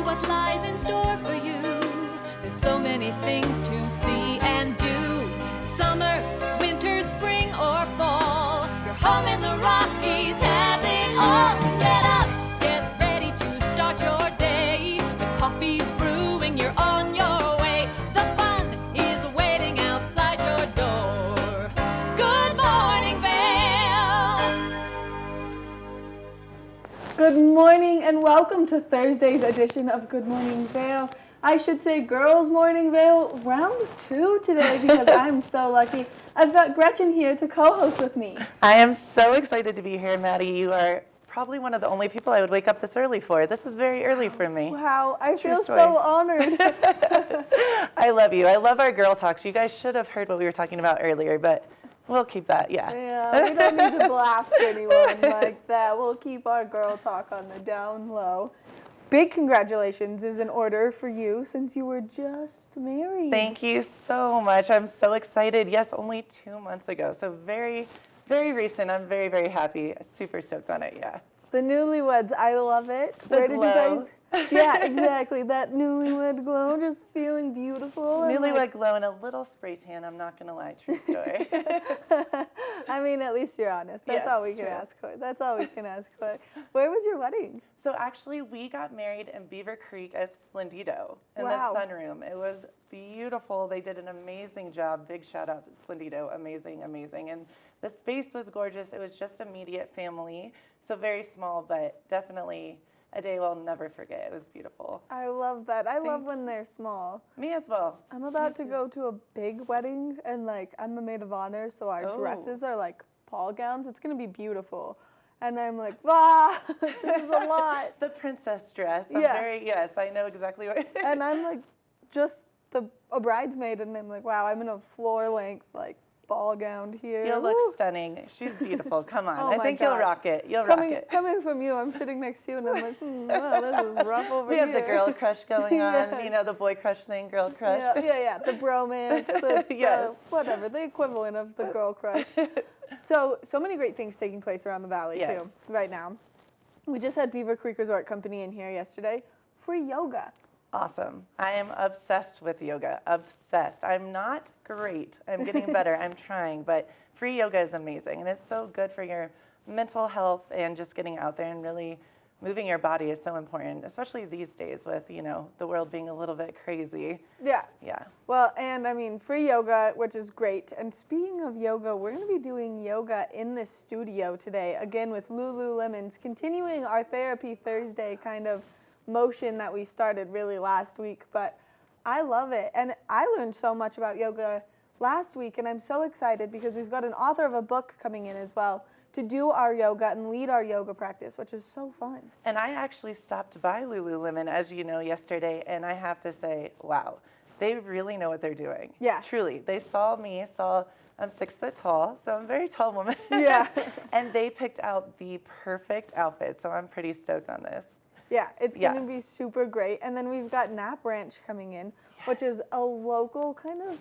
what lies in store for you. There's so many things to see and do. Summer, winter, spring, or fall. Your home in the Rockies has it all. So get up, get ready to start your day. The coffee's brewing, you're on your way. The fun is waiting outside your door. Good morning, Vail. Good morning and welcome to Thursday's edition of Good Morning Vail. I should say Girls Morning Vail round 2 today because I'm so lucky. I've got Gretchen here to co-host with me. I am so excited to be here, Maddie. You are probably one of the only people I would wake up this early for. This is very early for me. Wow, I True feel story. so honored. I love you. I love our girl talks. You guys should have heard what we were talking about earlier, but we'll keep that, Yeah, we don't need to blast anyone like that. We'll keep our girl talk on the down low. Big congratulations is in order for you since you were just married. Thank you so much. I'm so excited. Yes, only 2 months ago. So very, very recent. I'm very, very happy. Super stoked on it, yeah. The newlyweds, I love it. The Where did glow. you guys? Yeah, exactly. That newlywed glow, just feeling beautiful. and Newlywed glow and a little spray tan, I'm not going to lie. True story. I mean, at least you're honest. That's Yes, all we can true. ask for. That's all we can ask for. Where was your wedding? So actually, we got married in Beaver Creek at Splendido in Wow. the sunroom. It was beautiful. They did an amazing job. Big shout out to Splendido. Amazing, amazing. And the space was gorgeous. It was just immediate family. So very small, but definitely a day we'll never forget. It was beautiful. I love that. I love when they're small. Me as well. I'm about to go to a big wedding, and like I'm the maid of honor, so our Oh. dresses are like ball gowns. It's gonna be beautiful, and I'm like, wow, this is a lot. The princess dress. Yeah. Yes, I know exactly what. And I'm like just a bridesmaid, and I'm like, wow, I'm in a floor length like ball gown here. You'll look Woo. stunning. She's beautiful. Come on. Oh I my think you'll gosh. rock it. You'll rock it. Coming from you, I'm sitting next to you, and I'm like, wow, this is rough over We here. have the girl crush going on. Yes. You know, the boy crush thing, girl crush. Yeah. The bromance, Yes. whatever, the equivalent of the girl crush. So many great things taking place around the valley Yes. too, right now. We just had Beaver Creek Resort Company in here yesterday. Free yoga. Awesome. I am obsessed with yoga. Obsessed. I'm not great. I'm getting better. I'm trying, but free yoga is amazing, and it's so good for your mental health and just getting out there and really moving your body is so important, especially these days with, you know, the world being a little bit crazy. Yeah. Yeah. Well, and I mean, free yoga, which is great. And speaking of yoga, we're going to be doing yoga in this studio today, again with Lululemon's, continuing our Therapy Thursday kind of motion that we started really last week. But I love it. And I learned so much about yoga last week, and I'm so excited because we've got an author of a book coming in as well to do our yoga and lead our yoga practice, which is so fun. And I actually stopped by Lululemon, as you know, yesterday, and I have to say, wow, they really know what they're doing. Yeah. Truly. They saw I'm 6 foot tall, so I'm a very tall woman. Yeah. And they picked out the perfect outfit, so I'm pretty stoked on this. Yeah, it's Yeah. going to be super great. And then we've got Knapp Ranch coming in, which is a local kind of,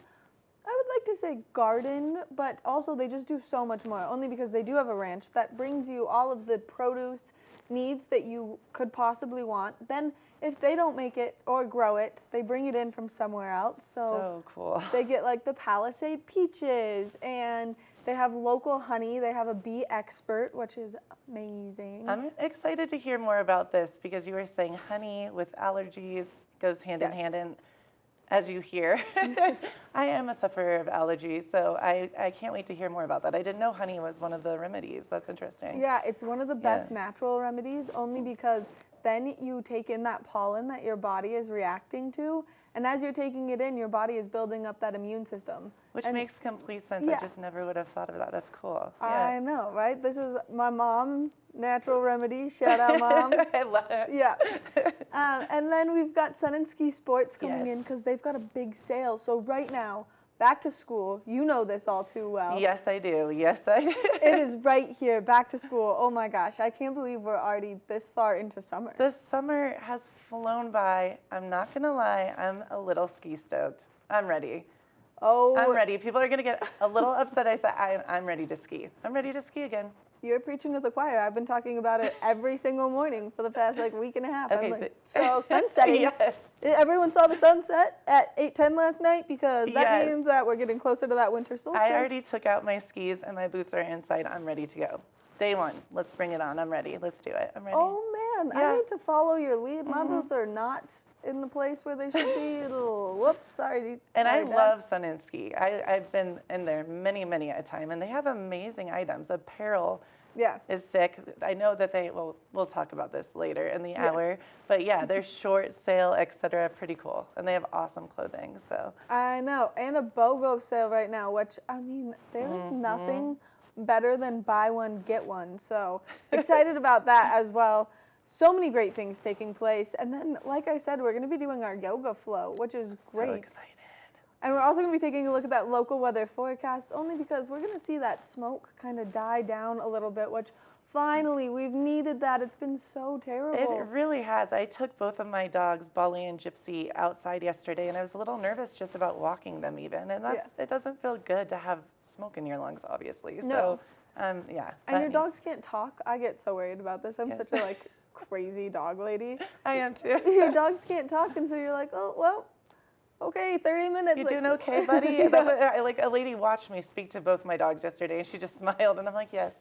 I would like to say garden, but also they just do so much more, only because they do have a ranch that brings you all of the produce needs that you could possibly want. Then if they don't make it or grow it, they bring it in from somewhere else. So cool. They get like the Palisade peaches, and they have local honey. They have a bee expert, which is amazing. I'm excited to hear more about this because you were saying honey with allergies goes hand in Yes. hand. And as you hear, I am a sufferer of allergies, so I can't wait to hear more about that. I didn't know honey was one of the remedies. That's interesting. Yeah, it's one of the best natural remedies, only because then you take in that pollen that your body is reacting to, and as you're taking it in, your body is building up that immune system. Which And makes complete sense. Yeah. I just never would have thought of that. That's cool. I know, right? This is my mom, natural remedy. Shout out, Mom. I love it. Yeah. And then we've got Sun and Ski Sports coming Yes. in because they've got a big sale. So right now, back to school, you know this all too well. Yes, I do. Yes, I do. It is right here, back to school. Oh my gosh, I can't believe we're already this far into summer. The summer has flown by. I'm not going to lie. I'm a little ski stoked. I'm ready. Oh, I'm ready. People are going to get a little upset. I said, I'm ready to ski. I'm ready to ski again. You're preaching to the choir. I've been talking about it every single morning for the past like week and a half. Okay, I'm like, so sunsetting. Yes. Everyone saw the sunset at 8:10 last night because that Yes. means that we're getting closer to that winter solstice. I already took out my skis and my boots are inside. I'm ready to go. Day one. Let's bring it on. I'm ready. Let's do it. I'm ready. Oh man, Yeah. I need to follow your lead. My boots are not in the place where they should be. Whoops, sorry. And I sorry, Dad. love Sun and Ski. I've been in there many, many a time, and they have amazing items. Apparel Yeah. is sick. I know that we'll talk about this later in the hour, but yeah, their short sale, etc. Pretty cool, and they have awesome clothing. So I know, and a BOGO sale right now, which, I mean, there's nothing better than buy one, get one. So excited about that as well. So many great things taking place. And then, like I said, we're going to be doing our yoga flow, which is great. so excited. And we're also going to be taking a look at that local weather forecast, only because we're going to see that smoke kind of die down a little bit, which finally, we've needed that. It's been so terrible. It really has. I took both of my dogs, Bolly and Gypsy, outside yesterday, and I was a little nervous just about walking them even. And it doesn't feel good to have smoke in your lungs, obviously. No. So, yeah. And your dogs can't talk. I get so worried about this. I'm such a crazy dog lady. I am too. Your dogs can't talk, and so you're like, oh, well, okay, 30 minutes. You like, doing okay, buddy? That's what, a lady watched me speak to both my dogs yesterday, and she just smiled, and I'm like, yes,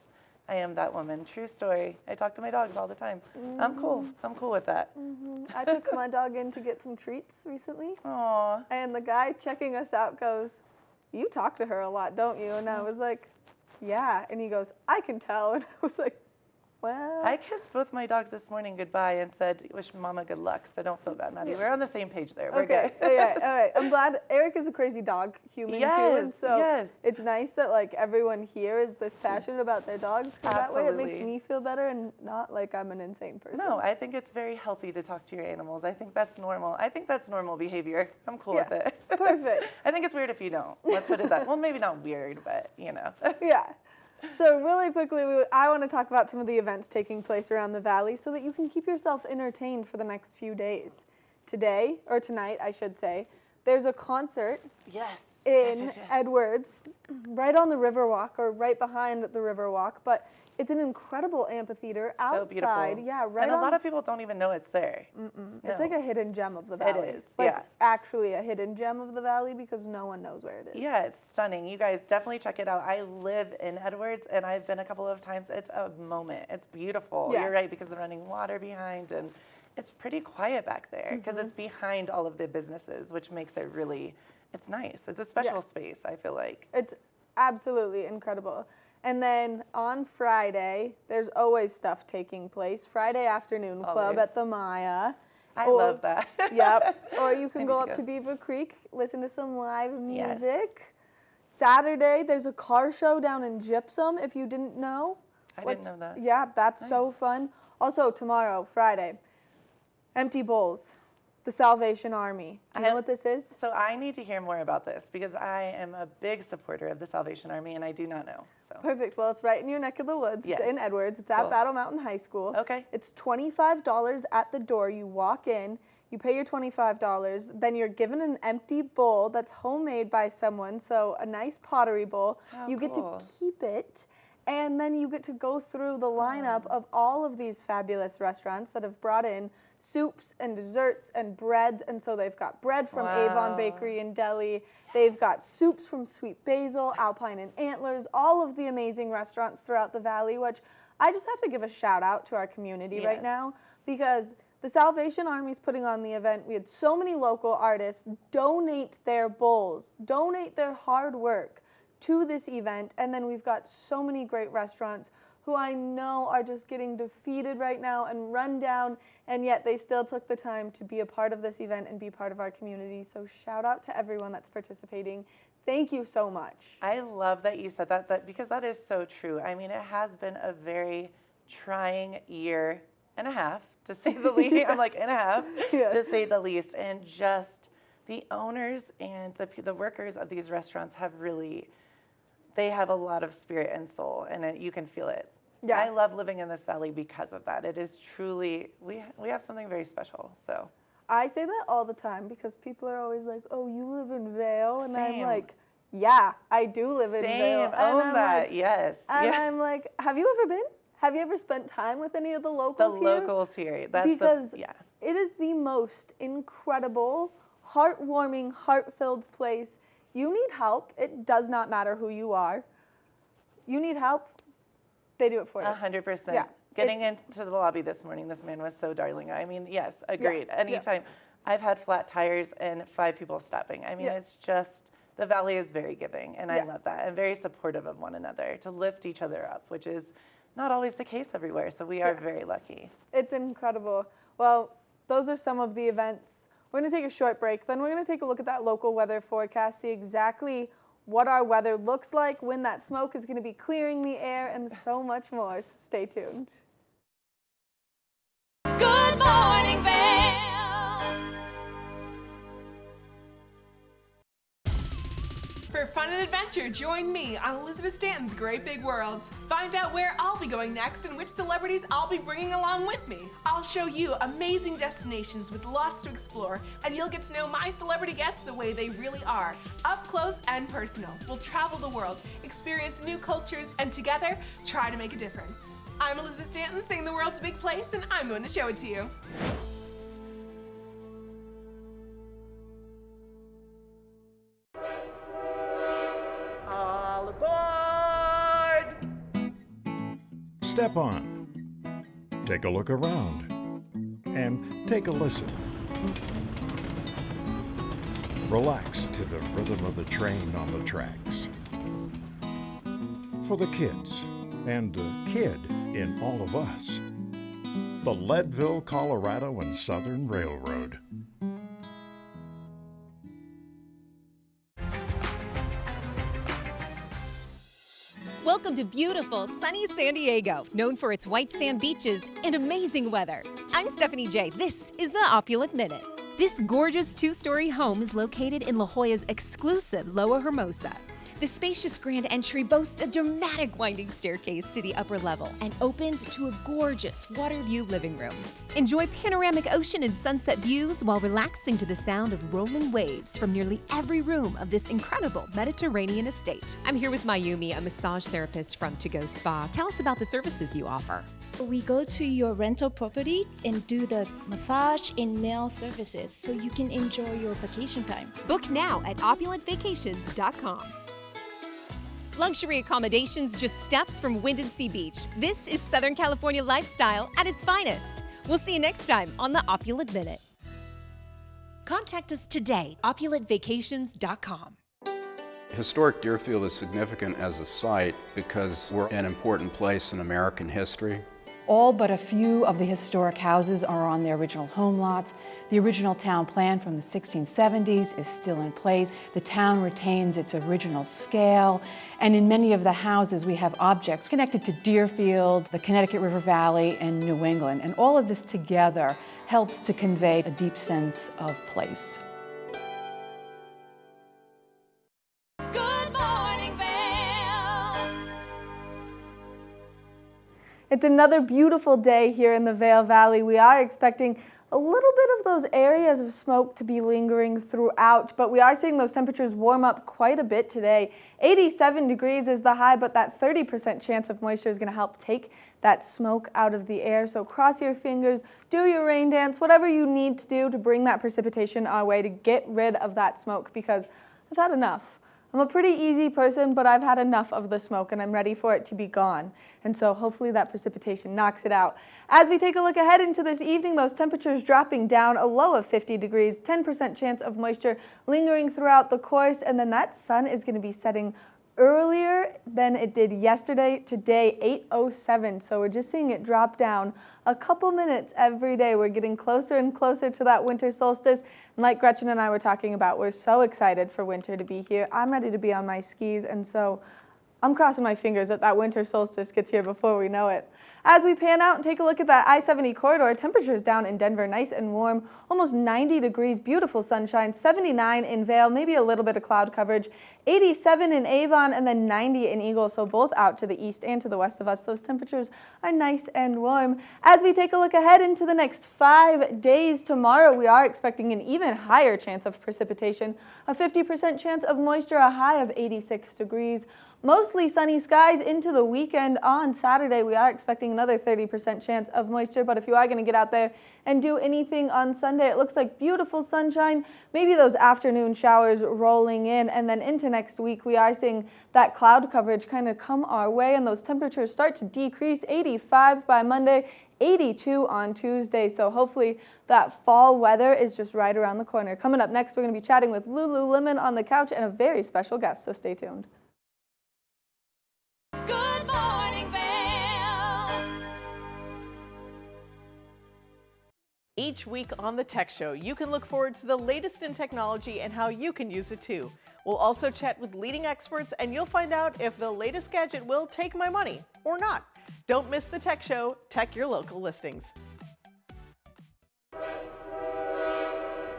I am that woman. True story. I talk to my dogs all the time. I'm cool. I'm cool with that. I took my dog in to get some treats recently, Aw. and the guy checking us out goes, you talk to her a lot, don't you? And I was like, yeah. And he goes, I can tell. And I was like, well. I kissed both my dogs this morning goodbye and said, wish Mama good luck, so don't feel bad, Maddie. We're on the same page there. We're Okay, good. all right. I'm glad. Eric is a crazy dog human too, and so it's nice that everyone here is this passionate about their dogs. 'Cause that way it makes Absolutely. me feel better and not like I'm an insane person. No, I think it's very healthy to talk to your animals. I think that's normal. I think that's normal behavior. I'm cool with it. Perfect. I think it's weird if you don't. Let's put it that. Well, maybe not weird, but you know. Yeah. So really quickly, I want to talk about some of the events taking place around the valley so that you can keep yourself entertained for the next few days. Today, or tonight, I should say, there's a concert Yes. in Yes. Edwards, right on the Riverwalk, or right behind the Riverwalk, but it's an incredible amphitheater outside. So beautiful. Yeah, right and on. a lot of people don't even know it's there. It's like a hidden gem of the It valley. is, Like, yeah. actually a hidden gem of the valley because no one knows where it is. Yeah, it's stunning. You guys definitely check it out. I live in Edwards, and I've been a couple of times. It's a moment. It's beautiful. Yeah. You're right, because of running water behind, and it's pretty quiet back there because it's behind all of the businesses, which makes it really, it's nice. It's a special space, I feel like. It's absolutely incredible. And then on Friday, there's always stuff taking place. Friday Afternoon Club Always. at the Maya. I love that. Yep. Or you can I go need up to to go. Beaver Creek, listen to some live Yes. music. Saturday, there's a car show down in Gypsum, if you didn't know. I didn't know that. Yeah, that's so fun. Also, tomorrow, Friday, Empty Bowls, the Salvation Army. Do you know what this is? So I need to hear more about this because I am a big supporter of the Salvation Army, and I do not know. So Perfect. Well, it's right in your neck of the woods. Yes. It's in Edwards. It's at Cool. Battle Mountain High School. Okay. It's $25 at the door. You walk in, you pay your $25, then you're given an empty bowl that's homemade by someone, so a nice pottery bowl. How You get cool. to keep it, and then you get to go through the lineup of all of these fabulous restaurants that have brought in soups and desserts and breads. And so they've got bread from Avon Wow. Bakery in Delhi. They've got soups from Sweet Basil, Alpine and Antlers, all of the amazing restaurants throughout the valley, which I just have to give a shout out to our community right Yes. now because the Salvation Army's putting on the event. We had so many local artists donate their bowls, donate their hard work to this event. And then we've got so many great restaurants who I know are just getting defeated right now and run down, and yet they still took the time to be a part of this event and be part of our community. So shout out to everyone that's participating. Thank you so much. I love that you said that because that is so true. I mean, it has been a very trying year and a half, to say the least. I'm like, and a half, Yeah. to say the least. And just the owners and the workers of these restaurants have really, they have a lot of spirit and soul, and you can feel it. Yeah. I love living in this valley because of that. It is truly, we have something very special. So I say that all the time because people are always like, oh, you live in Vail? And I'm Same. like, yeah, I do live in Same, Vail. own that, Like, yes. and Yeah. I'm like, have you ever been? Have you ever spent time with any of the The locals here? locals here, that's Because yeah. it is the most incredible, heartwarming, heart-filled place. You need help. It does not matter who you are. You need help, they do it for you. 100%. Yeah, Getting it's- into the lobby this morning, this man was so darling. I mean, yes, agreed. yeah. Anytime. I've had flat tires and 5 people stopping. I mean, Yeah. it's just, the Valley is very giving, and I Yeah. love that, and very supportive of one another to lift each other up, which is not always the case everywhere, so we are Yeah. very lucky. It's incredible. Well, those are some of the events. We're going to take a short break. Then we're going to take a look at that local weather forecast, see exactly what our weather looks like, when that smoke is going to be clearing the air, and so much more. So stay tuned. Good morning, Vail. For fun and adventure, join me on Elizabeth Stanton's Great Big World. Find out where I'll be going next and which celebrities I'll be bringing along with me. I'll show you amazing destinations with lots to explore, and you'll get to know my celebrity guests the way they really are, up close and personal. We'll travel the world, experience new cultures, and together, try to make a difference. I'm Elizabeth Stanton, saying the world's a big place, and I'm going to show it to you. All aboard! Step on, take a look around, and take a listen. Relax to the rhythm of the train on the tracks. For the kids, and the kid in all of us, the Leadville, Colorado and Southern Railroad. Welcome to beautiful, sunny San Diego, known for its white sand beaches and amazing weather. I'm Stephanie J. This is the Opulent Minute. This gorgeous two-story home is located in La Jolla's exclusive Loa Hermosa. The spacious grand entry boasts a dramatic winding staircase to the upper level and opens to a gorgeous water view living room. Enjoy panoramic ocean and sunset views while relaxing to the sound of rolling waves from nearly every room of this incredible Mediterranean estate. I'm here with Mayumi, a massage therapist from To Go Spa. Tell us about the services you offer. We go to your rental property and do the massage and nail services so you can enjoy your vacation time. Book now at opulentvacations.com. Luxury accommodations just steps from Wind & Sea Beach. This is Southern California lifestyle at its finest. We'll see you next time on the Opulent Minute. Contact us today, opulentvacations.com. Historic Deerfield is significant as a site because we're an important place in American history. All but a few of the historic houses are on their original home lots. The original town plan from the 1670s is still in place. The town retains its original scale, and in many of the houses we have objects connected to Deerfield, the Connecticut River Valley, and New England. And all of this together helps to convey a deep sense of place. Good morning, Vail. It's another beautiful day here in the Vail Valley. We are expecting a little bit of those areas of smoke to be lingering throughout, but we are seeing those temperatures warm up quite a bit today. 87 degrees is the high, but that 30% chance of moisture is going to help take that smoke out of the air. So cross your fingers, do your rain dance, whatever you need to do to bring that precipitation our way to get rid of that smoke, because I've had enough. I'm a pretty easy person, but I've had enough of the smoke and I'm ready for it to be gone. And so hopefully that precipitation knocks it out. As we take a look ahead into this evening, those temperatures dropping down, a low of 50 degrees, 10% chance of moisture lingering throughout the course, and then that sun is going to be setting earlier than it did yesterday. Today, 8:07, so we're just seeing it drop down a couple minutes every day. We're getting closer and closer to that winter solstice, and like Gretchen and I were talking about, we're so excited for winter to be here. I'm ready to be on my skis, and so I'm crossing my fingers that that winter solstice gets here before we know it. As we pan out and take a look at that I-70 corridor, temperatures down in Denver, nice and warm, almost 90 degrees, beautiful sunshine, 79 in Vail, maybe a little bit of cloud coverage, 87 in Avon, and then 90 in Eagle, so both out to the east and to the west of us. Those temperatures are nice and warm. As we take a look ahead into the next 5 days, tomorrow we are expecting an even higher chance of precipitation, a 50% chance of moisture, a high of 86 degrees. Mostly sunny skies into the weekend. On Saturday, we are expecting another 30% chance of moisture, but if you are going to get out there and do anything on Sunday, it looks like beautiful sunshine, maybe those afternoon showers rolling in, and then into next week, we are seeing that cloud coverage kind of come our way, and those temperatures start to decrease. 85 by Monday, 82 on Tuesday, so hopefully that fall weather is just right around the corner. Coming up next, we're going to be chatting with Lululemon on the couch and a very special guest, so stay tuned. Good morning, Vail. Each week on the Tech Show, you can look forward to the latest in technology and how you can use it too. We'll also chat with leading experts, and you'll find out if the latest gadget will take my money or not. Don't miss the Tech Show. Tech your local listings.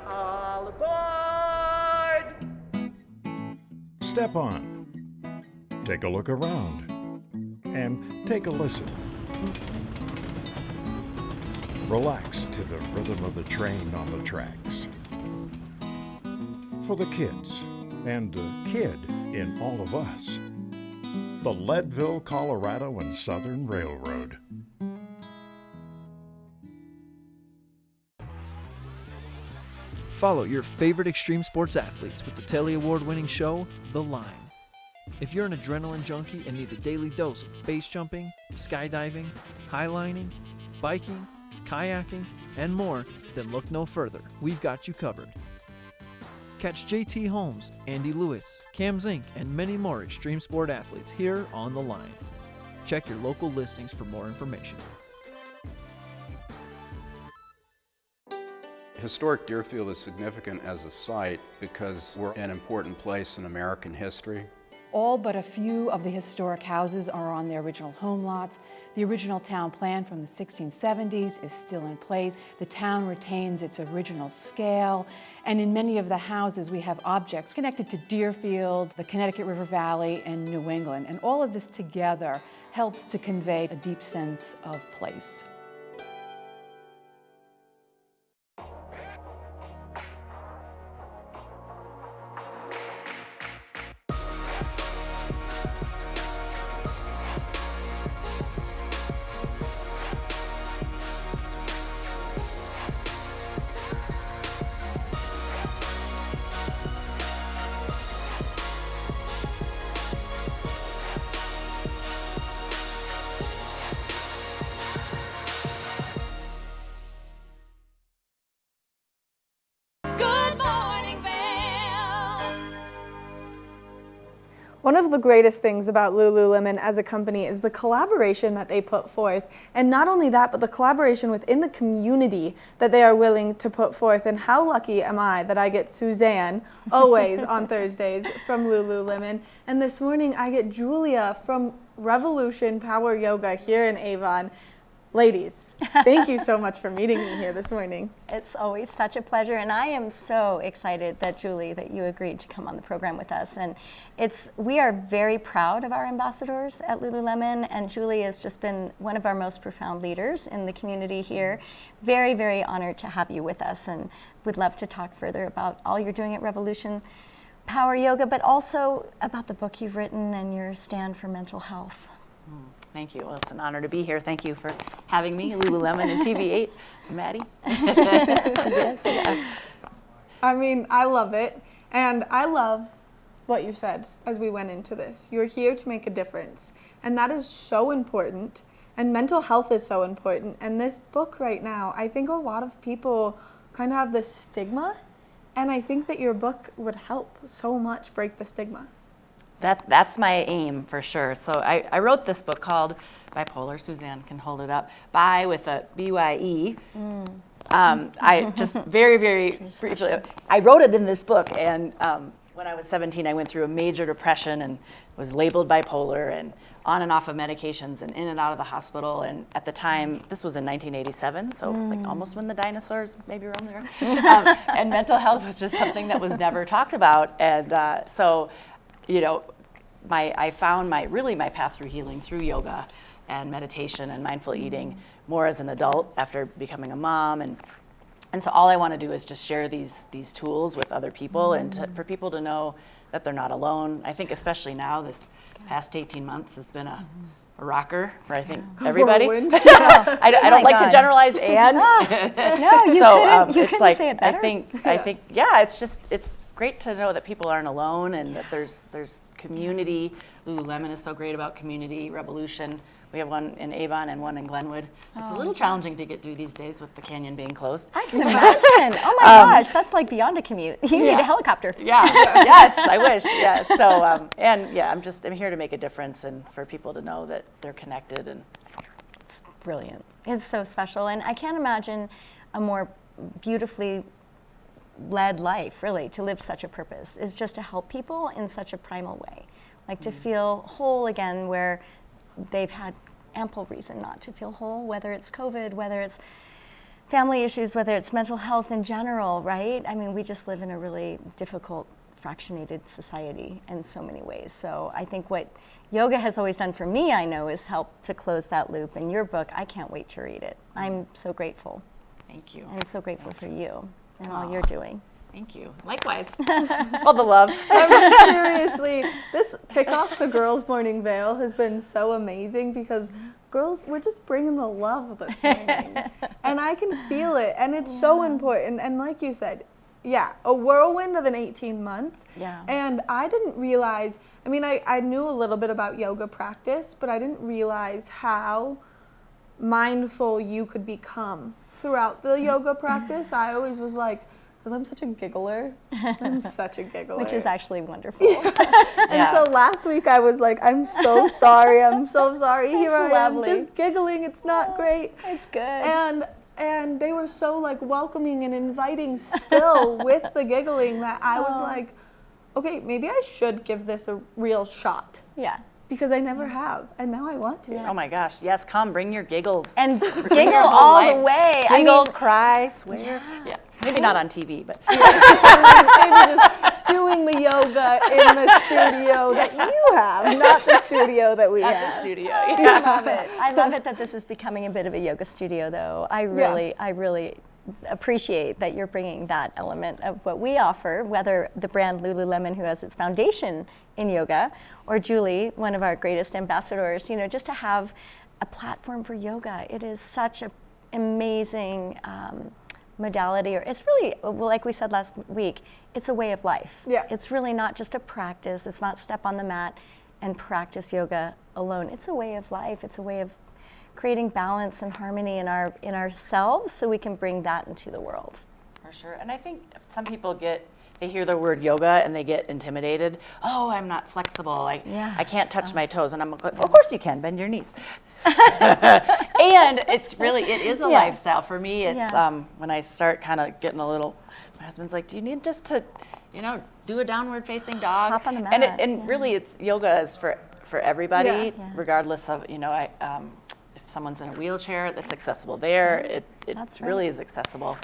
All aboard! Step on. Take a look around. And take a listen. Relax to the rhythm of the train on the tracks. For the kids and the kid in all of us, the Leadville, Colorado and Southern Railroad. Follow your favorite extreme sports athletes with the Telly Award-winning show, The Line. If you're an adrenaline junkie and need a daily dose of base jumping, skydiving, highlining, biking, kayaking, and more, then look no further. We've got you covered. Catch JT Holmes, Andy Lewis, Cam Zink, and many more extreme sport athletes here on The Line. Check your local listings for more information. Historic Deerfield is significant as a site because we're an important place in American history. All but a few of the historic houses are on their original home lots. The original town plan from the 1670s is still in place. The town retains its original scale, and in many of the houses we have objects connected to Deerfield, the Connecticut River Valley, and New England. And all of this together helps to convey a deep sense of place. One of the greatest things about Lululemon as a company is the collaboration that they put forth. And not only that, but the collaboration within the community that they are willing to put forth. And how lucky am I that I get Suzanne, always on Thursdays, from Lululemon. And this morning I get Julia from Revolution Power Yoga here in Avon. Ladies, thank you so much for meeting me here this morning. It's always such a pleasure, and I am so excited that Julie, that you agreed to come on the program with us. And we are very proud of our ambassadors at Lululemon, and Julie has just been one of our most profound leaders in the community here. Very, very honored to have you with us, and would love to talk further about all you're doing at Revolution Power Yoga, but also about the book you've written and your stand for mental health. Thank you. Well, it's an honor to be here. Thank you for having me, Lululemon and TV8. Maddie? I mean, I love it. And I love what you said as we went into this. You're here to make a difference. And that is so important. And mental health is so important. And this book right now, I think a lot of people kind of have this stigma. And I think that your book would help so much break the stigma. That's my aim for sure. So I wrote this book called Bipolar. Suzanne can hold it up. Bi with a B-Y-E. I just very, very briefly, I wrote it in this book, and when I was 17, I went through a major depression and was labeled bipolar and on and off of medications and in and out of the hospital. And at the time, this was in 1987, so like almost when the dinosaurs maybe roamed the earth. And mental health was just something that was never talked about. And so, you know, I found my path through healing through yoga and meditation and mindful eating more as an adult after becoming a mom. And so all I want to do is just share these tools with other people and for people to know that they're not alone. I think especially now, this past 18 months has been a rocker for I think everybody. I don't like to generalize and. No, you so, couldn't, it's like, say it better. I think yeah, it's great to know that people aren't alone and that there's community. Lululemon is so great about community revolution. We have one in Avon and one in Glenwood. It's a little challenging to get to these days with the canyon being closed. I can imagine. Oh my gosh, that's like beyond a commute. You need a helicopter. Yeah. Yes, I wish. Yeah. So and yeah, I'm here to make a difference and for people to know that they're connected and. It's brilliant. It's so special, and I can't imagine a more beautifully led life, really, to live such a purpose is just to help people in such a primal way, like to feel whole again where they've had ample reason not to feel whole, whether it's COVID, whether it's family issues, whether it's mental health in general, right? I mean, we just live in a really difficult, fractionated society in so many ways. So I think what yoga has always done for me, I know, is help to close that loop. And your book, I can't wait to read it. I'm so grateful. Thank you. I'm so grateful for you and all you're doing. Thank you. Likewise. All the love. I mean, seriously, this kickoff to Girls Morning Vail has been so amazing because girls, we're just bringing the love this morning. And I can feel it. And it's so important. And like you said, yeah, a whirlwind of an 18 months. Yeah. And I didn't realize, I mean, I knew a little bit about yoga practice, but I didn't realize how mindful you could become throughout the yoga practice. I always was like, because I'm such a giggler. I'm such a giggler. Which is actually wonderful. And so last week I was like, I'm so sorry. I'm so sorry. Here I am just giggling. It's not great. It's good. And they were so like welcoming and inviting still with the giggling that I was like, okay, maybe I should give this a real shot. Yeah. Because I never have, and now I want to. Yeah. Oh my gosh, yes, come, bring your giggles. And giggle all the way. Giggle, cry, swear. Yeah. Maybe not on TV, but. Maybe just doing the yoga in the studio that you have, not the studio that we have. Not the studio, yeah. I love it. I love it that this is becoming a bit of a yoga studio, though. I really appreciate that you're bringing that element of what we offer, whether the brand Lululemon, who has its foundation in yoga, or Julie, one of our greatest ambassadors, you know, just to have a platform for yoga. It is such an amazing modality, or it's really, like we said last week, it's a way of life. Yeah. It's really not just a practice. It's not step on the mat and practice yoga alone. It's a way of life. It's a way of creating balance and harmony in ourselves so we can bring that into the world. For sure. And I think some people they hear the word yoga and they get intimidated. Oh, I'm not flexible. I can't touch my toes. And I'm like, of course you can, bend your knees. And it is a lifestyle. For me, it's when I start kind of getting a little, my husband's like, do you need just to, do a downward facing dog? Hop on the mat. And really, yoga is for everybody, regardless of, if someone's in a wheelchair, that's accessible there. It really is accessible.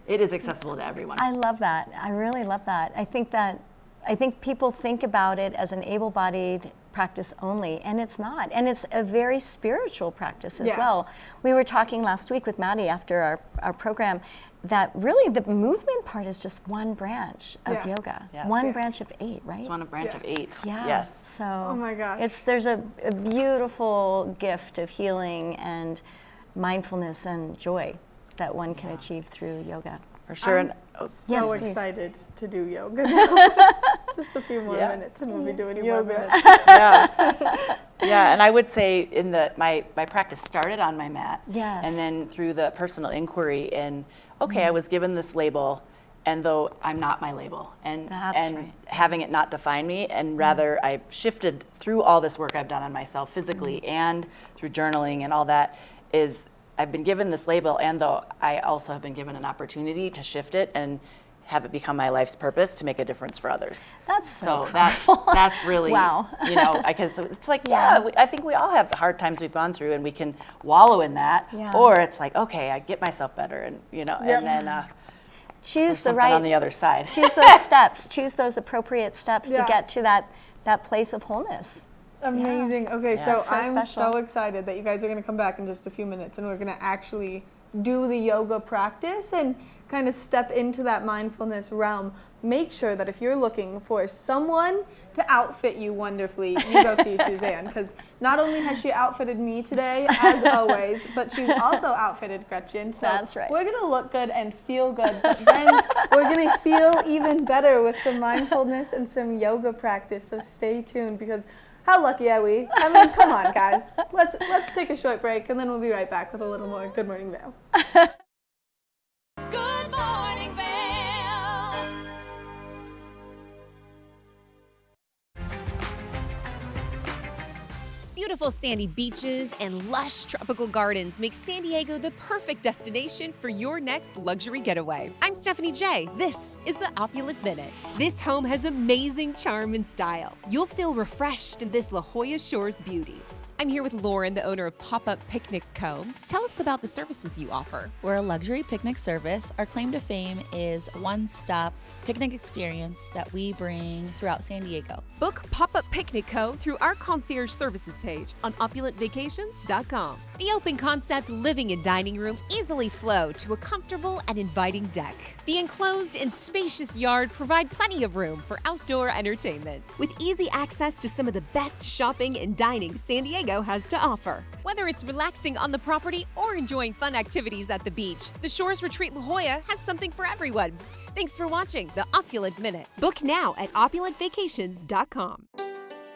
It is accessible to everyone. I love that. I really love that. I think people think about it as an able-bodied practice only, and it's not. And it's a very spiritual practice as well. We were talking last week with Maddie after our program that really the movement part is just one branch of yoga. Yes. One branch of 8, right? It's one branch of 8. Yeah. Yes. So oh my gosh. there's a beautiful gift of healing and mindfulness and joy that one can achieve through yoga. For sure. I'm so excited to do yoga now. Just a few more minutes and we'll be doing yoga. Yeah, and I would say my practice started on my mat. Yes. And then through the personal inquiry and I was given this label, and though I'm not my label, and having it not define me, and rather I shifted through all this work I've done on myself physically and through journaling and all that is I've been given this label, and though I also have been given an opportunity to shift it and have it become my life's purpose to make a difference for others. That's so that's really, wow. you know, because it's like, I think we all have the hard times we've gone through, and we can wallow in that, or it's like, okay, I get myself better, and you know, and then choose the right on the other side. Choose those steps. Choose those appropriate steps to get to that place of wholeness. Amazing. Okay, Yeah, so it's so I'm special. so excited that you guys are going to come back in just a few minutes and we're going to actually do the yoga practice and kind of step into that mindfulness realm. Make sure that if you're looking for someone to outfit you wonderfully, you go see Suzanne, because not only has she outfitted me today, as always, but she's also outfitted Gretchen. So That's right. we're going to look good and feel good, but then we're going to feel even better with some mindfulness and some yoga practice. So stay tuned, because how lucky are we? I mean, come on, guys. Let's take a short break, and then we'll be right back with a little more Good Morning Vail. Good morning, Vail. Beautiful sandy beaches and lush tropical gardens make San Diego the perfect destination for your next luxury getaway. I'm Stephanie J. This is the Opulent Minute. This home has amazing charm and style. You'll feel refreshed in this La Jolla Shores beauty. I'm here with Lauren, the owner of Pop-Up Picnic Co. Tell us about the services you offer. We're a luxury picnic service. Our claim to fame is one-stop picnic experience that we bring throughout San Diego. Book Pop-Up Picnic Co. through our concierge services page on opulentvacations.com. The open concept living and dining room easily flow to a comfortable and inviting deck. The enclosed and spacious yard provide plenty of room for outdoor entertainment, with easy access to some of the best shopping and dining San Diego has to offer. Whether it's relaxing on the property or enjoying fun activities at the beach, the Shores Retreat La Jolla has something for everyone. Thanks for watching the Opulent Minute. Book now at opulentvacations.com.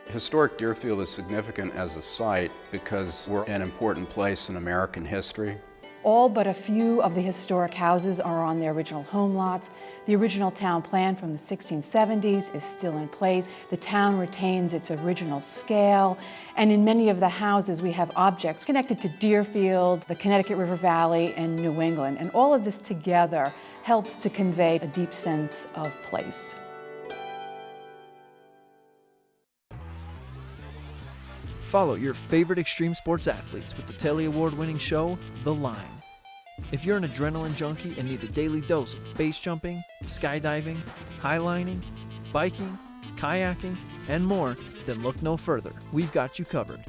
Historic Deerfield is significant as a site because we're an important place in American history. All but a few of the historic houses are on their original home lots. The original town plan from the 1670s is still in place. The town retains its original scale, and in many of the houses we have objects connected to Deerfield, the Connecticut River Valley, and New England. And all of this together helps to convey a deep sense of place. Follow your favorite extreme sports athletes with the Telly Award-winning show, The Line. If you're an adrenaline junkie and need a daily dose of base jumping, skydiving, highlining, biking, kayaking, and more, then look no further. We've got you covered.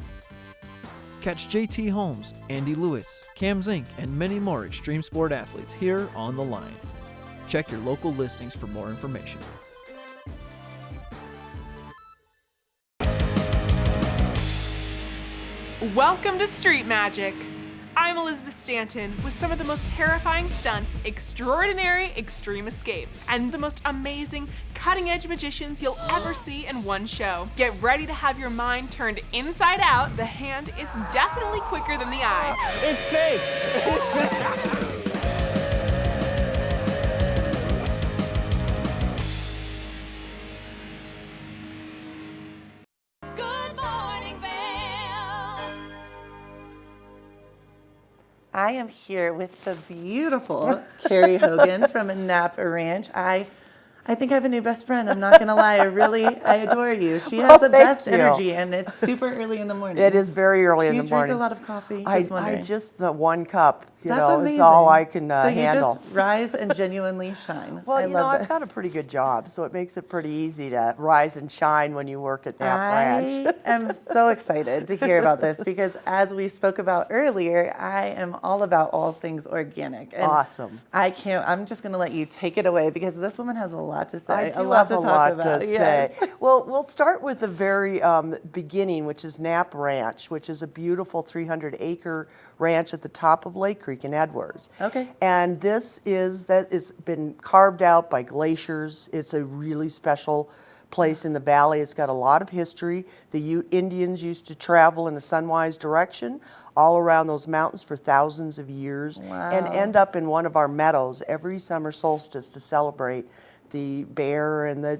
Catch JT Holmes, Andy Lewis, Cam Zink, and many more extreme sport athletes here on The Line. Check your local listings for more information. Welcome to Street Magic. I'm Elizabeth Stanton with some of the most terrifying stunts, extraordinary extreme escapes, and the most amazing cutting-edge magicians you'll ever see in one show. Get ready to have your mind turned inside out. The hand is definitely quicker than the eye. It's fake! Good morning, Vail. I am here with the beautiful Cary Hogan from Knapp Ranch. I think I have a new best friend. I'm not going to lie. I adore you. She has the best energy, and it's super early in the morning. It is very early in the Do you morning. drink a lot of coffee? I just the 1 cup, That's is amazing. all I can so handle. You just rise and genuinely shine. Well, love I've got a pretty good job, so it makes it pretty easy to rise and shine when you work at Knapp Ranch. I am so excited to hear about this because as we spoke about earlier, I am all about all things organic. And Awesome. I'm just going to let you take it away because this woman has a lot to say. I do a lot have to a talk lot about. to Yes. say. Well, we'll start with the very beginning, which is Knapp Ranch, which is a beautiful 300-acre ranch at the top of Lake Creek in Edwards. Okay. And it's been carved out by glaciers. It's a really special place in the valley. It's got a lot of history. The Indians used to travel in a sunwise direction all around those mountains for thousands of years and end up in one of our meadows every summer solstice to celebrate the bear and the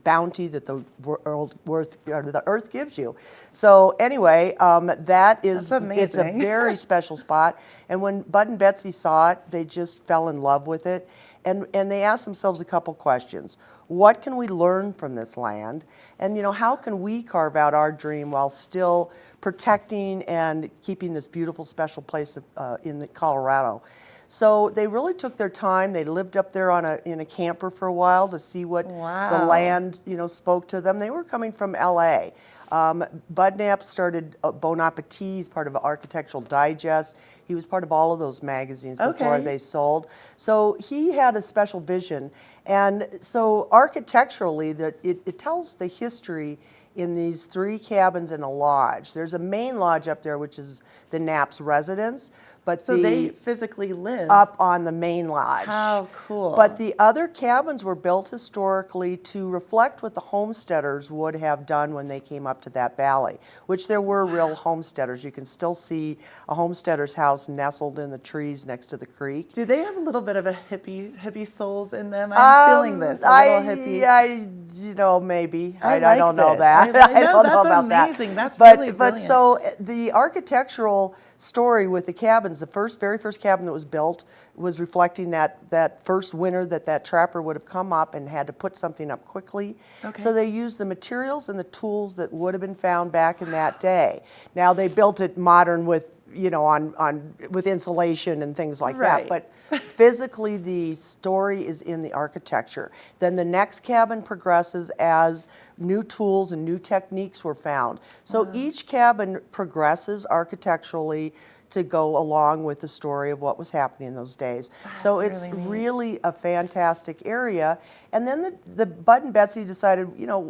bounty that the earth gives you. So anyway, it's a very special spot. And when Bud and Betsy saw it, they just fell in love with it. and they asked themselves a couple questions. What can we learn from this land? And how can we carve out our dream while still protecting and keeping this beautiful, special place in Colorado? So they really took their time. They lived up there in a camper for a while to see what the land, spoke to them. They were coming from LA. Bud Knapp started Bon Appetit, he's part of Architectural Digest. He was part of all of those magazines before they sold. So he had a special vision. And so architecturally, it tells the history in these 3 cabins and a lodge. There's a main lodge up there, which is the Knapp's residence. But so they physically live up on the main lodge. How cool. But the other cabins were built historically to reflect what the homesteaders would have done when they came up to that valley, which there were real homesteaders. You can still see a homesteader's house nestled in the trees next to the creek. Do they have a little bit of a hippie souls in them? I'm feeling this, a little hippie. Maybe. I don't know that. I don't know about amazing. that. That's really brilliant. But so the architectural story with the cabins, the very first cabin that was built was reflecting that first winter that trapper would have come up and had to put something up quickly. So they used the materials and the tools that would have been found back in that day. Now they built it modern with with insulation and things like that. But physically, the story is in the architecture. Then the next cabin progresses as new tools and new techniques were found. So each cabin progresses architecturally to go along with the story of what was happening in those days. So it's really a fantastic area. And then the Bud and Betsy decided,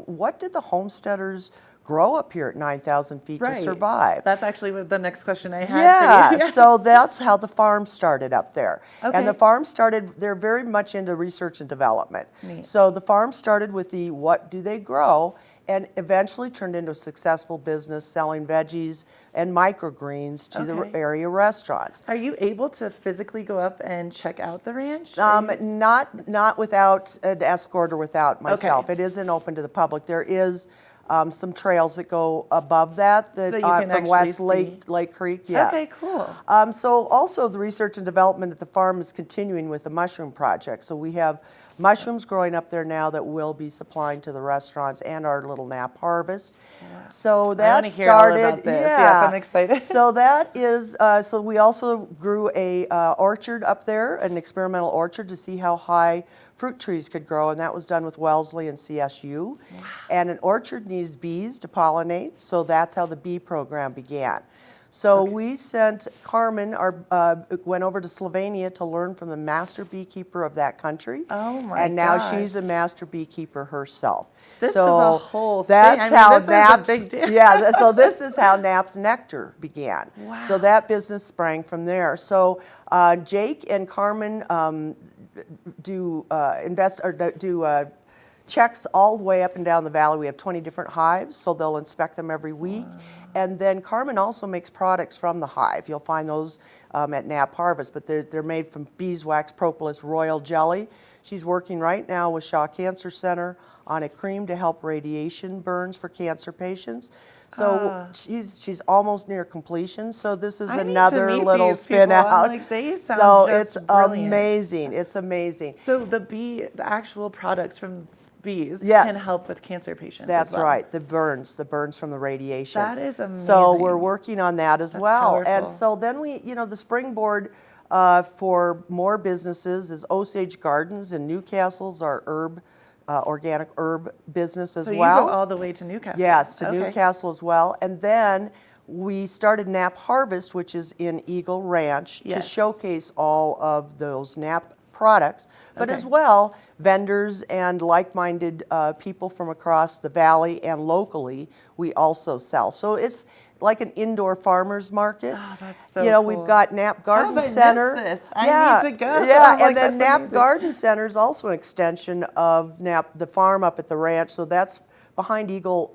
what did the homesteaders grow up here at 9,000 feet to survive? That's actually the next question I had for you. So that's how the farm started up there. And the farm started, they're very much into research and development. So the farm started with the what do they grow, and eventually turned into a successful business selling veggies and microgreens to the area restaurants. Are you able to physically go up and check out the ranch? Not without an escort or without myself. It isn't open to the public. There is some trails that go above that from West Lake Creek. Yes. Okay, cool. So also the research and development at the farm is continuing with the mushroom project. So we have mushrooms growing up there now that we'll be supplying to the restaurants and our little Knapp harvest. So that started. All about this. Yes, I'm excited. So that is. So we also grew a orchard up there, an experimental orchard, to see how high fruit trees could grow, and that was done with Wellesley and CSU. And an orchard needs bees to pollinate, so that's how the bee program began. So we sent Carmen, went over to Slovenia to learn from the master beekeeper of that country. Oh my And now she's a master beekeeper herself. This is a whole thing. That's how Knapp's, is a big deal. so this is how Knapp's Nectar began. Wow. So that business sprang from there. So Jake and Carmen do checks all the way up and down the valley. We have 20 different hives, so they'll inspect them every week. And then Carmen also makes products from the hive. You'll find those at Knapp Harvest, but they're made from beeswax, propolis, royal jelly. She's working right now with Shaw Cancer Center on a cream to help radiation burns for cancer patients. So she's almost near completion. So this is another little spin out. They sound so just it's brilliant. amazing. It's amazing. So the actual products from bees can help with cancer patients. That's as well. right. The burns from the radiation. That is amazing. So we're working on that as well. Powerful. And so then the springboard for more businesses is Osage Gardens in Newcastle's our organic herb business as well. So you go all the way to Newcastle. Yes, to Newcastle as well. And then we started Knapp Harvest, which is in Eagle Ranch, to showcase all of those Knapp products, but as well vendors and like-minded people from across the valley and locally we also sell. So it's like an indoor farmers market. Oh, that's so cool. We've got Knapp Garden Center. I need to go. Yeah, and then Knapp Garden Center is also an extension of Knapp, the farm up at the ranch. So that's behind Eagle,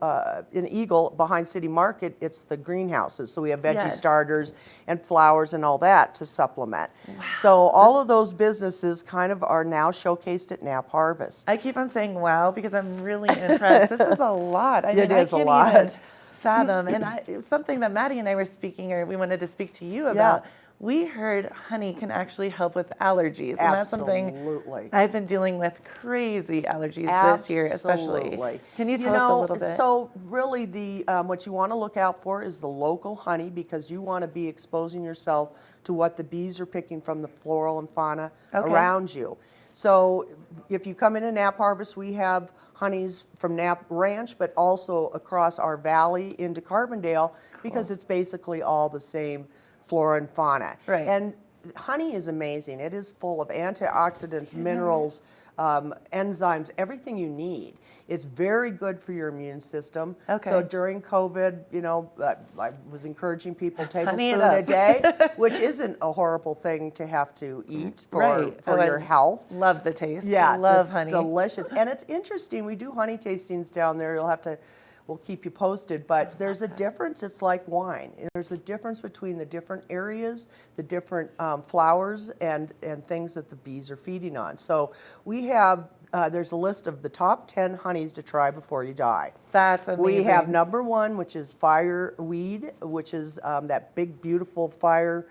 behind City Market, it's the greenhouses. So we have veggie starters and flowers and all that to supplement. Wow. So all of those businesses kind of are now showcased at Knapp Harvest. I keep on saying wow because I'm really impressed. This is a lot. I mean, I can't even fathom. And it was something that Maddie and I were speaking, or we wanted to speak to you about. we heard honey can actually help with allergies. And that's something Absolutely. I've been dealing with crazy allergies this year, especially. Absolutely. Can you tell us a little bit? So really what you want to look out for is the local honey, because you want to be exposing yourself to what the bees are picking from the floral and fauna around you. So if you come into Knapp Harvest, we have honeys from Knapp Ranch, but also across our valley into Carbondale, because it's basically all the same flora and fauna. Right. And honey is amazing. It is full of antioxidants, minerals, enzymes, everything you need. It's very good for your immune system. Okay. So during COVID, I was encouraging people Honey it tablespoon up. a day, which isn't a horrible thing to have to eat for your health. Love the taste. Yes, love it's honey. delicious. And it's interesting. We do honey tastings down there. We'll keep you posted, but there's a difference. It's like wine. There's a difference between the different areas, the different flowers and things that the bees are feeding on. So we have, there's a list of the top 10 honeys to try before you die. That's amazing. We have number 1, which is fireweed, which is that big, beautiful fiery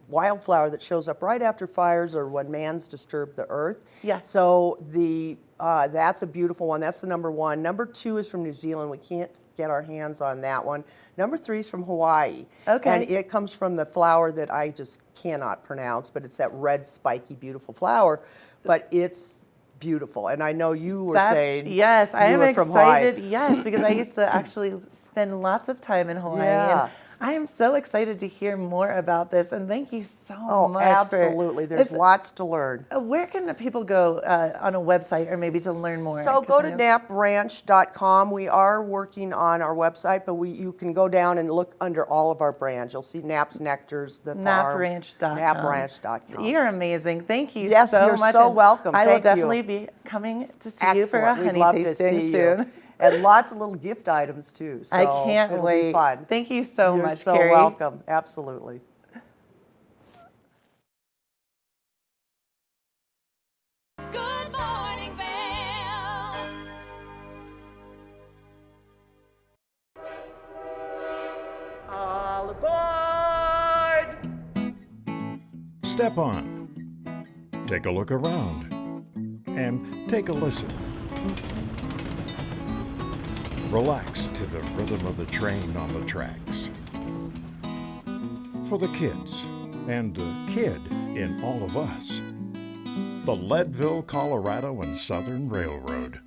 wildflower that shows up right after fires or when man's disturbed the earth. Yeah. So that's a beautiful one. That's the number 1. Number 2 is from New Zealand. We can't get our hands on that one. Number 3 is from Hawaii. Okay. And it comes from the flower that I just cannot pronounce, but it's that red, spiky, beautiful flower. But it's beautiful. And I know you were saying yes, I am from Hawaii. excited. Yes, because I used to actually spend lots of time in Hawaii. Yeah. And I am so excited to hear more about this, and thank you so much. Absolutely. There's lots to learn. Where can the people go on a website or maybe to learn more? So go to knappranch.com. We are working on our website, but you can go down and look under all of our brands. You'll see Knapp's Nectars, the farm. Knappranch.com. Knappranch.com. You're amazing. Thank you yes, so you're much. so welcome. I Thank will definitely be coming to see you for a honey We'd love tasting to see soon. You. And lots of little gift items too. So I can't it'll wait. Be fun. Thank you so You're much, so Cary. welcome. Absolutely. Good morning, Vail. All aboard! Step on. Take a look around. And take a listen. Relax to the rhythm of the train on the tracks. For the kids, and a kid in all of us. The Leadville, Colorado and Southern Railroad.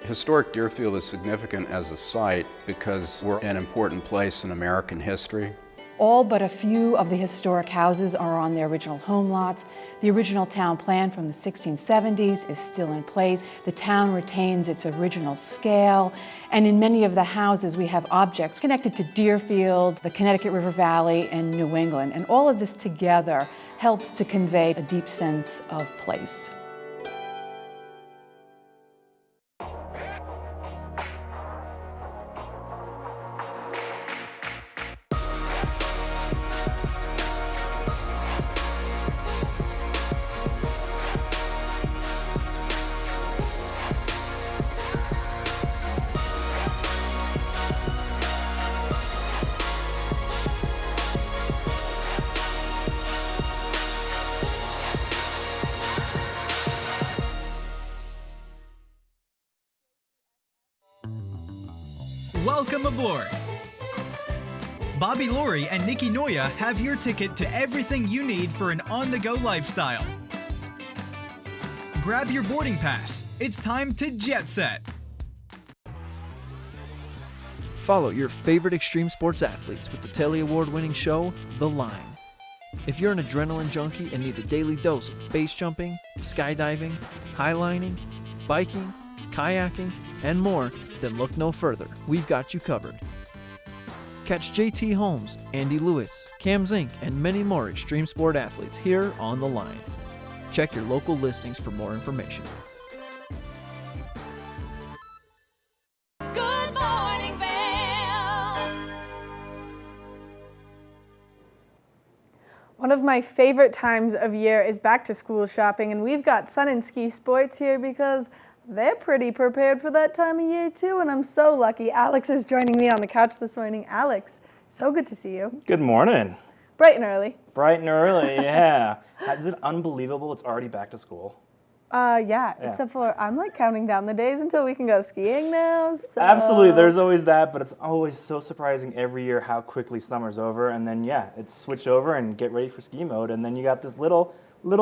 Historic Deerfield is significant as a site because we're an important place in American history. All but a few of the historic houses are on their original home lots. The original town plan from the 1670s is still in place. The town retains its original scale, and in many of the houses we have objects connected to Deerfield, the Connecticut River Valley, and New England. And all of this together helps to convey a deep sense of place. Welcome aboard! Bobby Laurie and Nikki Noya have your ticket to everything you need for an on-the-go lifestyle. Grab your boarding pass. It's time to jet set. Follow your favorite extreme sports athletes with the Telly Award-winning show, The Line. If you're an adrenaline junkie and need a daily dose of base jumping, skydiving, highlining, biking, kayaking, and more, then look no further. We've got you covered. Catch JT Holmes, Andy Lewis, Cam Zink, and many more extreme sport athletes here on The Line. Check your local listings for more information. Good morning, Vail. One of my favorite times of year is back to school shopping, and we've got Sun and Ski Sports here because they're pretty prepared for that time of year too, and I'm so lucky. Alex is joining me on the couch this morning. Alex, so good to see you. Good morning. Bright and early. Bright and early, yeah. Is it unbelievable it's already back to school? Yeah, except for I'm like counting down the days until we can go skiing now. So. Absolutely, there's always that, but it's always so surprising every year how quickly summer's over, and then it's switch over and get ready for ski mode, and then you got this little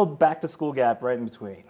back to school gap right in between.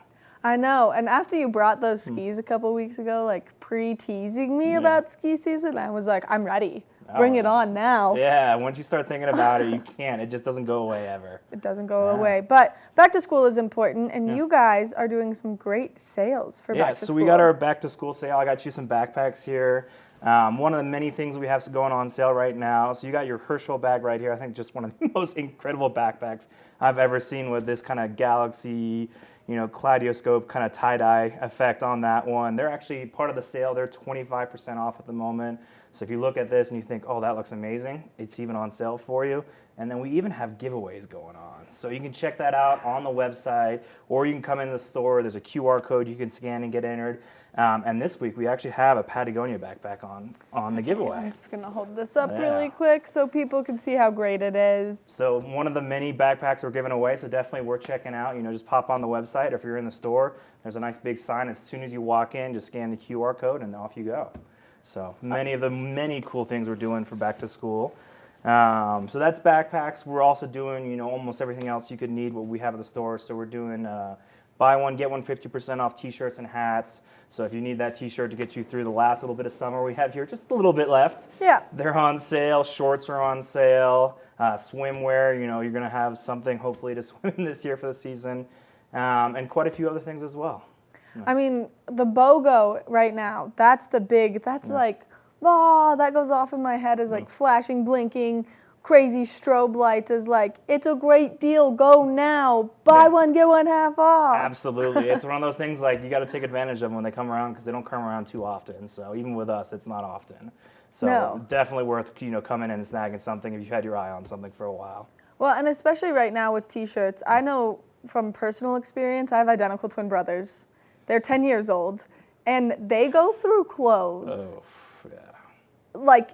I know, and after you brought those skis a couple weeks ago, like pre-teasing me about ski season, I was like, I'm ready. Bring it on now. Yeah, once you start thinking about it, you can't. It just doesn't go away ever. It doesn't go away. But back to school is important, and you guys are doing some great sales for back to school. Yeah, so we got our back to school sale. I got you some backpacks here. One of the many things we have going on sale right now. So you got your Herschel bag right here. I think just one of the most incredible backpacks I've ever seen with this kind of galaxy, kaleidoscope kind of tie-dye effect on that one. They're actually part of the sale. They're 25% off at the moment. So if you look at this and you think, oh, that looks amazing, it's even on sale for you. And then we even have giveaways going on. So you can check that out on the website, or you can come into the store. There's a QR code you can scan and get entered. And this week we actually have a Patagonia backpack on the giveaway. I'm just gonna hold this up really quick so people can see how great it is. So one of the many backpacks we're giving away, so definitely worth checking out. Just pop on the website, or if you're in the store, there's a nice big sign. As soon as you walk in, just scan the QR code and off you go. So many cool things we're doing for back to school. So that's backpacks. We're also doing, almost everything else you could need what we have at the store. So we're doing buy one, get one 50% off t-shirts and hats. So if you need that t-shirt to get you through the last little bit of summer, we have here just a little bit left. Yeah. They're on sale. Shorts are on sale. Swimwear, you're going to have something hopefully to swim in this year for the season. And quite a few other things as well. I mean, the BOGO right now, that's the big, that's like, that goes off in my head as like flashing, blinking, crazy strobe lights as like, it's a great deal, go now, buy one, get one half off. Absolutely. It's one of those things like you got to take advantage of them when they come around, because they don't come around too often. So even with us, it's not often. So definitely worth, coming in and snagging something if you've had your eye on something for a while. Well, and especially right now with t-shirts, I know from personal experience, I have identical twin brothers. They're 10 years old, and they go through clothes. Oh, yeah. Like,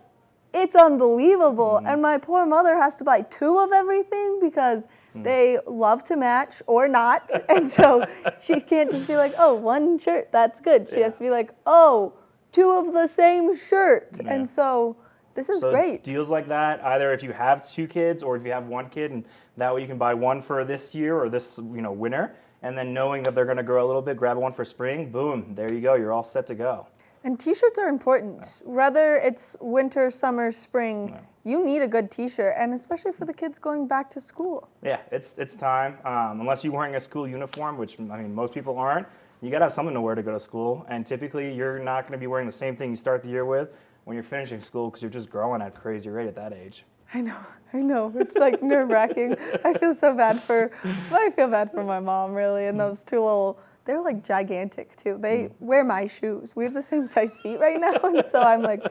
it's unbelievable. And my poor mother has to buy 2 of everything because they love to match or not. And so she can't just be like, oh, 1 shirt, that's good. She has to be like, oh, 2 of the same shirt. And so this is great. Deals like that, either if you have 2 kids or if you have 1 kid, and that way you can buy 1 for this year or this winter. And then knowing that they're going to grow a little bit, grab 1 for spring, boom, there you go. You're all set to go. And t-shirts are important. Whether it's winter, summer, spring, you need a good t-shirt, and especially for the kids going back to school. Yeah, it's time. Unless you're wearing a school uniform, which, most people aren't, you got to have something to wear to go to school. And typically, you're not going to be wearing the same thing you start the year with when you're finishing school, because you're just growing at a crazy rate at that age. I know. It's like nerve-wracking. I feel bad for my mom, really, and those 2 little, they're like gigantic too. They wear my shoes. We have the same size feet right now, and so I'm like,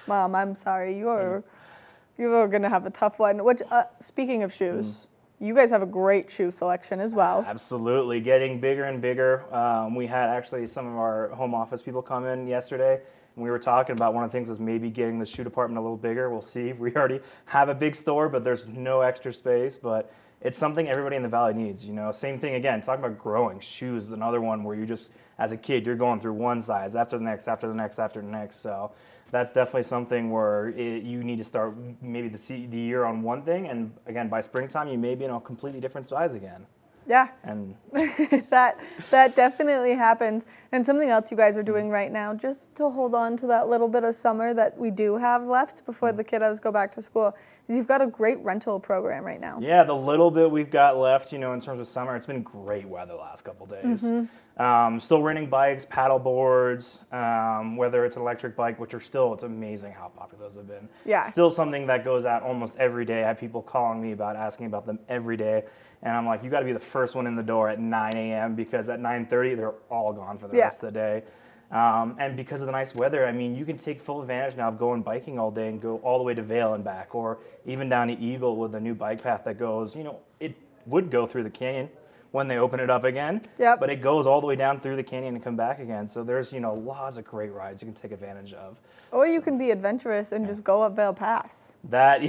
Mom, I'm sorry. You're gonna have a tough one. Which, speaking of shoes, you guys have a great shoe selection as well. Absolutely, getting bigger and bigger. We had actually some of our home office people come in yesterday. And we were talking about one of the things is maybe getting the shoe department a little bigger. We'll see. We already have a big store, but there's no extra space. But it's something everybody in the Valley needs. Same thing again. Talking about growing, shoes is another one where you just, as a kid, you're going through one size after the next, after the next, after the next. So that's definitely something where you need to start maybe the year on one thing, and again by springtime you may be in a completely different size again. Yeah. And that definitely happens. And something else you guys are doing right now, just to hold on to that little bit of summer that we do have left before the kiddos go back to school, is you've got a great rental program right now. Yeah, the little bit we've got left, in terms of summer, it's been great weather the last couple days. Still renting bikes, paddle boards, whether it's an electric bike, which are still, it's amazing how popular those have been. Yeah. Still something that goes out almost every day. I have people calling me asking about them every day. And I'm like, you got to be the first one in the door at 9 a.m. because at 9:30 they're all gone for the rest of the day. And because of the nice weather, you can take full advantage now of going biking all day and go all the way to Vail and back, or even down to Eagle with a new bike path that goes, it would go through the canyon when they open it up again. Yep. But it goes all the way down through the canyon and come back again. So there's, lots of great rides you can take advantage of. Or you can be adventurous and just go up Vail Pass. That,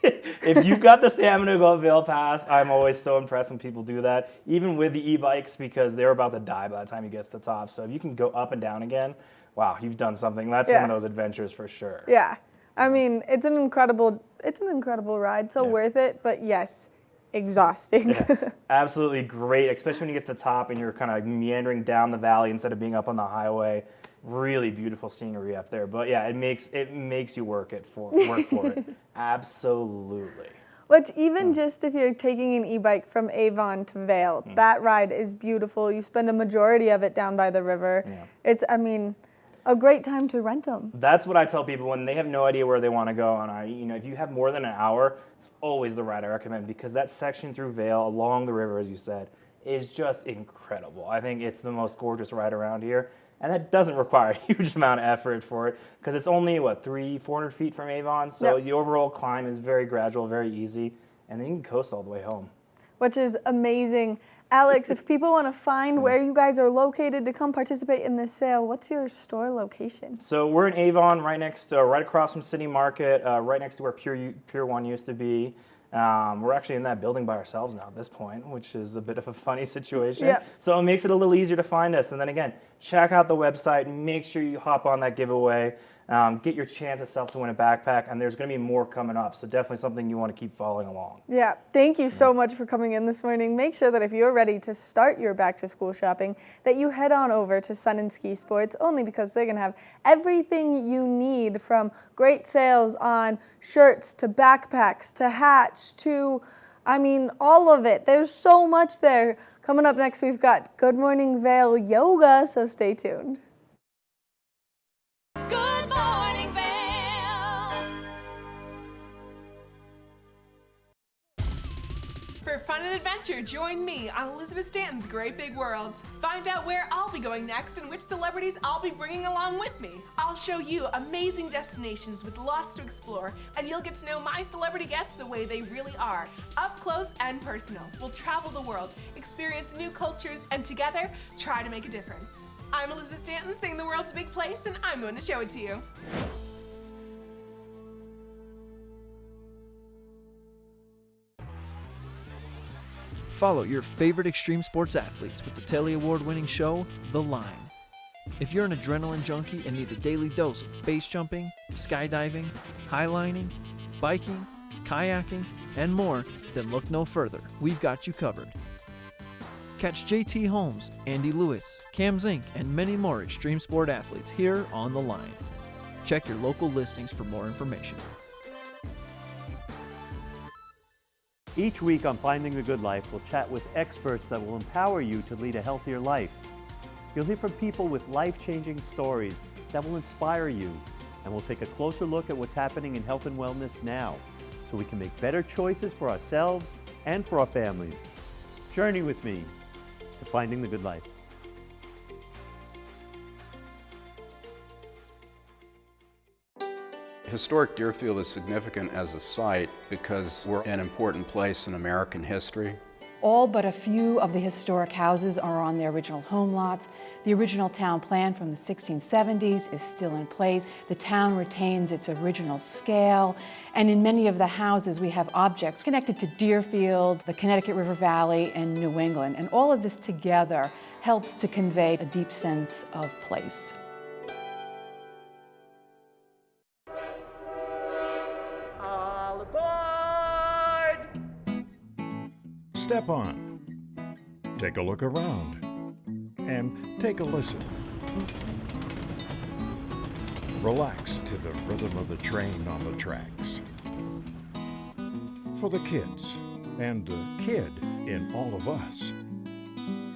if you've got the stamina to go up Vail Pass, I'm always so impressed when people do that, even with the e-bikes, because they're about to die by the time you get to the top. So if you can go up and down again, wow, you've done something. That's one of those adventures for sure. Yeah. I mean, it's an incredible ride, so worth it, but yes, exhausting. Yeah, absolutely great, especially when you get to the top and you're kind of meandering down the valley instead of being up on the highway. Really beautiful scenery up there, but yeah, it makes you work for it. Absolutely. Which even just if you're taking an e-bike from Avon to Vail, that ride is beautiful. You spend a majority of it down by the river. Yeah. It's, a great time to rent them. That's what I tell people when they have no idea where they want to go. And if you have more than an hour, it's always the ride I recommend, because that section through Vail along the river, as you said, is just incredible. I think it's the most gorgeous ride around here. And that doesn't require a huge amount of effort for it, because it's only, 300-400 feet from Avon. So the overall climb is very gradual, very easy. And then you can coast all the way home. Which is amazing. Alex, if people want to find where you guys are located to come participate in this sale, what's your store location? So we're in Avon, right across from City Market, right next to where Pier 1 used to be. We're actually in that building by ourselves now at this point, which is a bit of a funny situation. Yep. So it makes it a little easier to find us. And then again, check out the website, make sure you hop on that giveaway, get your chance itself to win a backpack, and there's going to be more coming up. So definitely something you want to keep following along. Yeah, thank you so much for coming in this morning. Make sure that if you're ready to start your back to school shopping, that you head on over to Sun and Ski Sports, only because they're going to have everything you need, from great sales on shirts to backpacks to hats to, all of it. There's so much there. Coming up next, we've got Good Morning Vail Yoga, so stay tuned. Good morning, Vail. For fun and adventure, join me on Elizabeth Stanton's Great Big World. Find out where I'll be going next and which celebrities I'll be bringing along with me. I'll show you amazing destinations with lots to explore, and you'll get to know my celebrity guests the way they really are, up close and personal. We'll travel the world, experience new cultures, and together, try to make a difference. I'm Elizabeth Stanton, saying the world's a big place, and I'm going to show it to you. Follow your favorite extreme sports athletes with the Telly Award-winning show, The Line. If you're an adrenaline junkie and need a daily dose of base jumping, skydiving, highlining, biking, kayaking, and more, then look no further. We've got you covered. Catch JT Holmes, Andy Lewis, Cam Zink, and many more extreme sport athletes here on The Line. Check your local listings for more information. Each week on Finding the Good Life, we'll chat with experts that will empower you to lead a healthier life. You'll hear from people with life-changing stories that will inspire you, and we'll take a closer look at what's happening in health and wellness now, so we can make better choices for ourselves and for our families. Journey with me to Finding the Good Life. Historic Deerfield is significant as a site because we're an important place in American history. All but a few of the historic houses are on their original home lots. The original town plan from the 1670s is still in place. The town retains its original scale, and in many of the houses we have objects connected to Deerfield, the Connecticut River Valley, and New England. And all of this together helps to convey a deep sense of place. Step on, take a look around, and take a listen. Relax to the rhythm of the train on the tracks. For the kids, and the kid in all of us,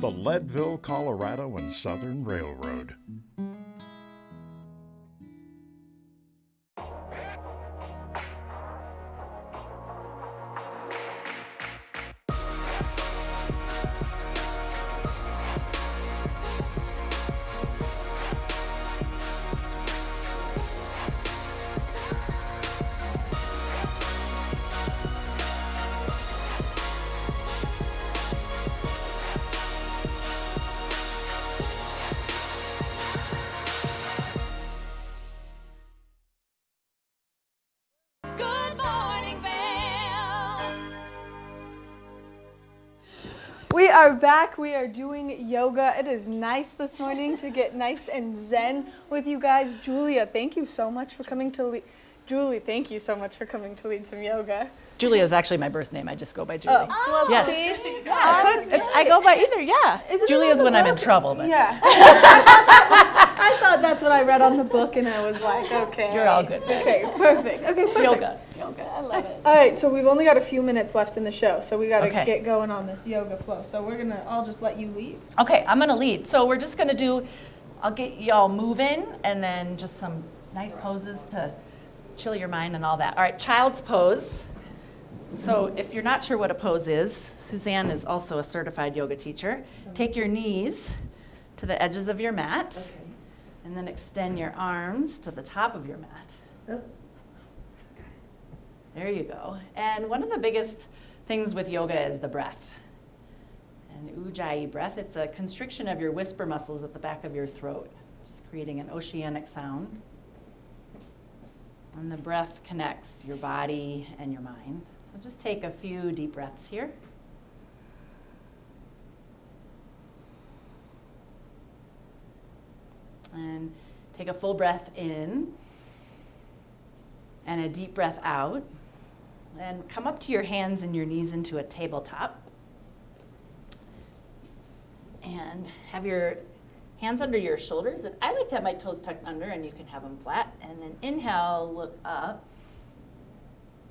the Leadville, Colorado and Southern Railroad. We are back. We are doing yoga. It is nice this morning to get nice and zen with you guys. Julia, thank you so much for coming to lead. Julie, thank you so much for coming to lead some yoga. Julia is actually my birth name. I just go by Julie. Well, yes. see? Yeah, so I go by either, yeah. Julia's when I'm in trouble. But. Yeah. I thought that's what I read on the book, and I was like, okay. You're all good. Okay, perfect. Okay, perfect. It's yoga. It's yoga. I love it. All right, so we've only got a few minutes left in the show, so we got to Okay. get going on this yoga flow. So I'll just let you lead. Okay, I'm going to lead. So we're just going to I'll get y'all moving, and then just some nice poses to chill your mind and all that. All right, child's pose. So if you're not sure what a pose is, Suzanne is also a certified yoga teacher. Take your knees to the edges of your mat, and then extend your arms to the top of your mat. There you go. And one of the biggest things with yoga is the breath. And Ujjayi breath, it's a constriction of your whisper muscles at the back of your throat, just creating an oceanic sound. And the breath connects your body and your mind. So just take a few deep breaths here. And take a full breath in and a deep breath out. And come up to your hands and your knees into a tabletop. And have your hands under your shoulders. And I like to have my toes tucked under, and you can have them flat. And then inhale, look up.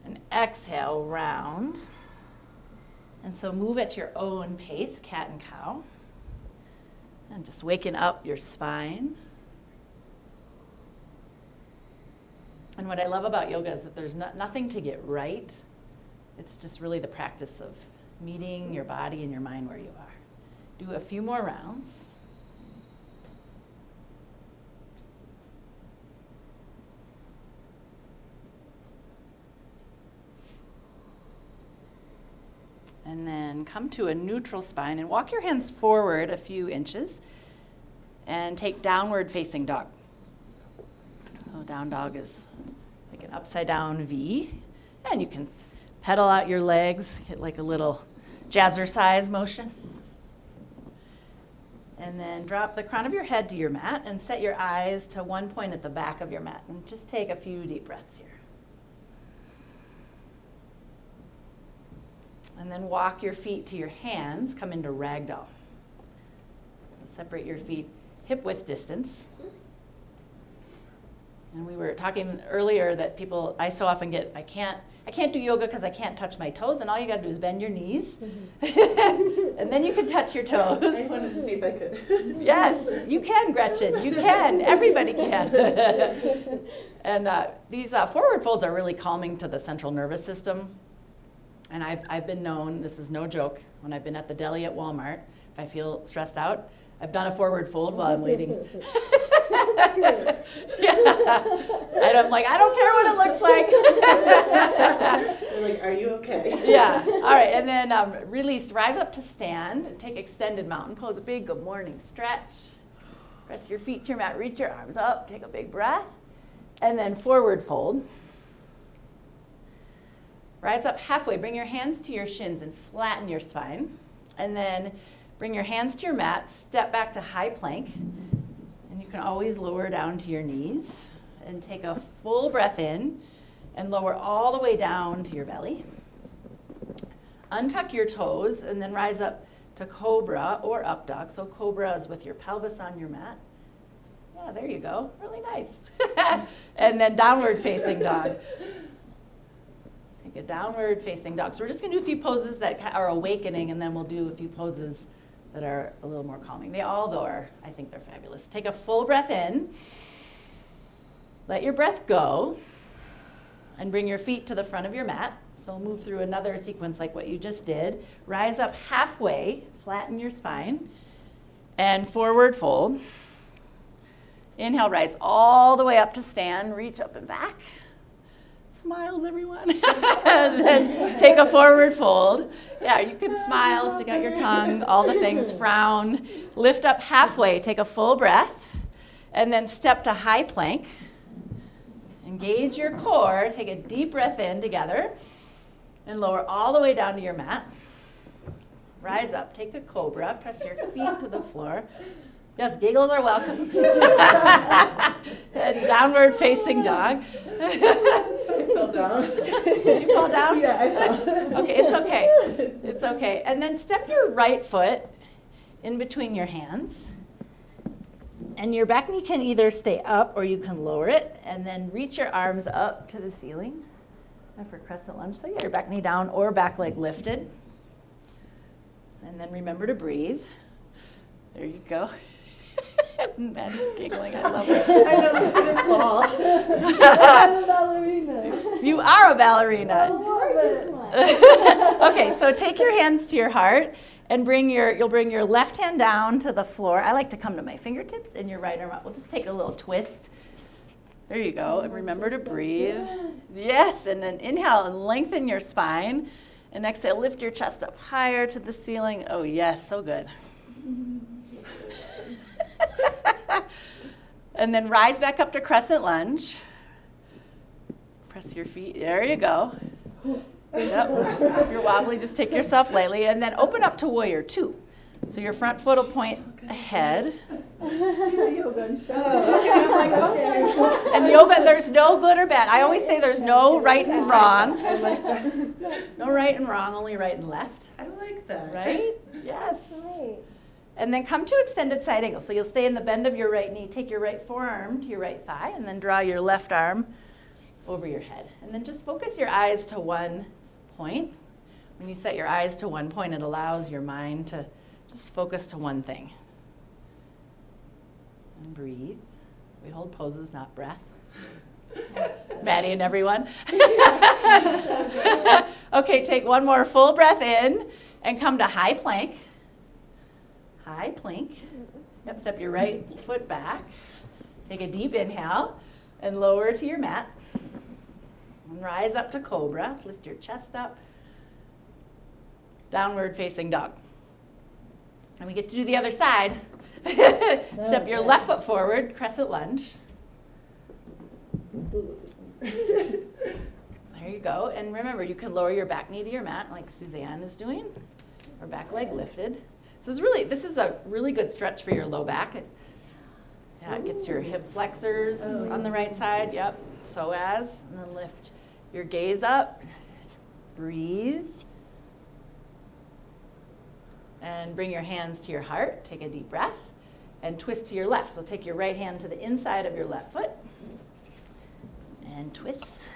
And exhale, round. And so move at your own pace, cat and cow. And just waking up your spine. And what I love about yoga is that there's nothing to get right. It's just really the practice of meeting your body and your mind where you are. Do a few more rounds. And then come to a neutral spine and walk your hands forward a few inches and take downward facing dog. So down dog is like an upside down V. And you can pedal out your legs, get like a little jazzercise motion. And then drop the crown of your head to your mat and set your eyes to one point at the back of your mat. And just take a few deep breaths here. And then walk your feet to your hands, come into ragdoll. So separate your feet hip width distance. And we were talking earlier that I so often get, I can't do yoga because I can't touch my toes, and all you gotta do is bend your knees. And then you can touch your toes. I wanted to see if I could. Yes, you can, Gretchen, you can, everybody can. And these forward folds are really calming to the central nervous system. And I've been known, this is no joke, when I've been at the deli at Walmart, if I feel stressed out, I've done a forward fold while I'm waiting. Yeah. And I'm like, I don't care what it looks like. They're like, are you okay? Yeah. All right. And then release, rise up to stand, and take extended mountain pose, a big good morning stretch. Press your feet to your mat, reach your arms up, take a big breath, and then forward fold. Rise up halfway, bring your hands to your shins and flatten your spine. And then bring your hands to your mat, step back to high plank. And you can always lower down to your knees. And take a full breath in and lower all the way down to your belly. Untuck your toes and then rise up to cobra or up dog. So cobra is with your pelvis on your mat. Yeah, there you go. Really nice. And then downward facing dog. Take a downward facing dog. So we're just going to do a few poses that are awakening, and then we'll do a few poses that are a little more calming. They all, though, I think they're fabulous. Take a full breath in. Let your breath go. And bring your feet to the front of your mat. So we'll move through another sequence like what you just did. Rise up halfway, flatten your spine, and forward fold. Inhale, rise all the way up to stand, reach up and back. Smiles, everyone. And then take a forward fold. Yeah, you can smile, stick out your tongue, all the things, frown. Lift up halfway, take a full breath, and then step to high plank. Engage your core, take a deep breath in together, and lower all the way down to your mat. Rise up, take a cobra, press your feet to the floor. Yes, giggles are welcome. And downward facing dog. I fell down. Did you fall down? Yeah, I fell. Okay, it's okay. It's okay. And then step your right foot in between your hands. And your back knee can either stay up or you can lower it. And then reach your arms up to the ceiling. And for crescent lunge, so you got your back knee down or back leg lifted. And then remember to breathe. There you go. Maddie's giggling, I love it. I know we shouldn't fall. I'm a ballerina. You are a ballerina. Gorgeous one. Okay, so take your hands to your heart and you'll bring your left hand down to the floor. I like to come to my fingertips and your right arm up. We'll just take a little twist. There you go, and remember to breathe. Yes, and then inhale and lengthen your spine. And exhale, lift your chest up higher to the ceiling. Oh yes, so good. And then rise back up to crescent lunge. Press your feet, there you go. Yep. If you're wobbly, just take yourself lightly. And then open up to warrior two. So your front foot will point ahead. And yoga, there's no good or bad. I always say there's no right and wrong. I like that. No right and wrong, only right and left. I like that. Right? Yes. And then come to extended side angle. So you'll stay in the bend of your right knee, take your right forearm to your right thigh, and then draw your left arm over your head. And then just focus your eyes to one point. When you set your eyes to one point, it allows your mind to just focus to one thing. And breathe. We hold poses, not breath. Maddie and everyone. Okay, take one more full breath in and come to high plank. High plank. Yep, step your right foot back. Take a deep inhale and lower to your mat. And rise up to cobra. Lift your chest up. Downward facing dog. And we get to do the other side. Step your left foot forward, crescent lunge. There you go. And remember, you can lower your back knee to your mat like Suzanne is doing, or back leg lifted. This is a really good stretch for your low back. It gets your hip flexors on the right side. Yep. Psoas. And then lift your gaze up. Breathe. And bring your hands to your heart. Take a deep breath. And twist to your left. So take your right hand to the inside of your left foot. And twist.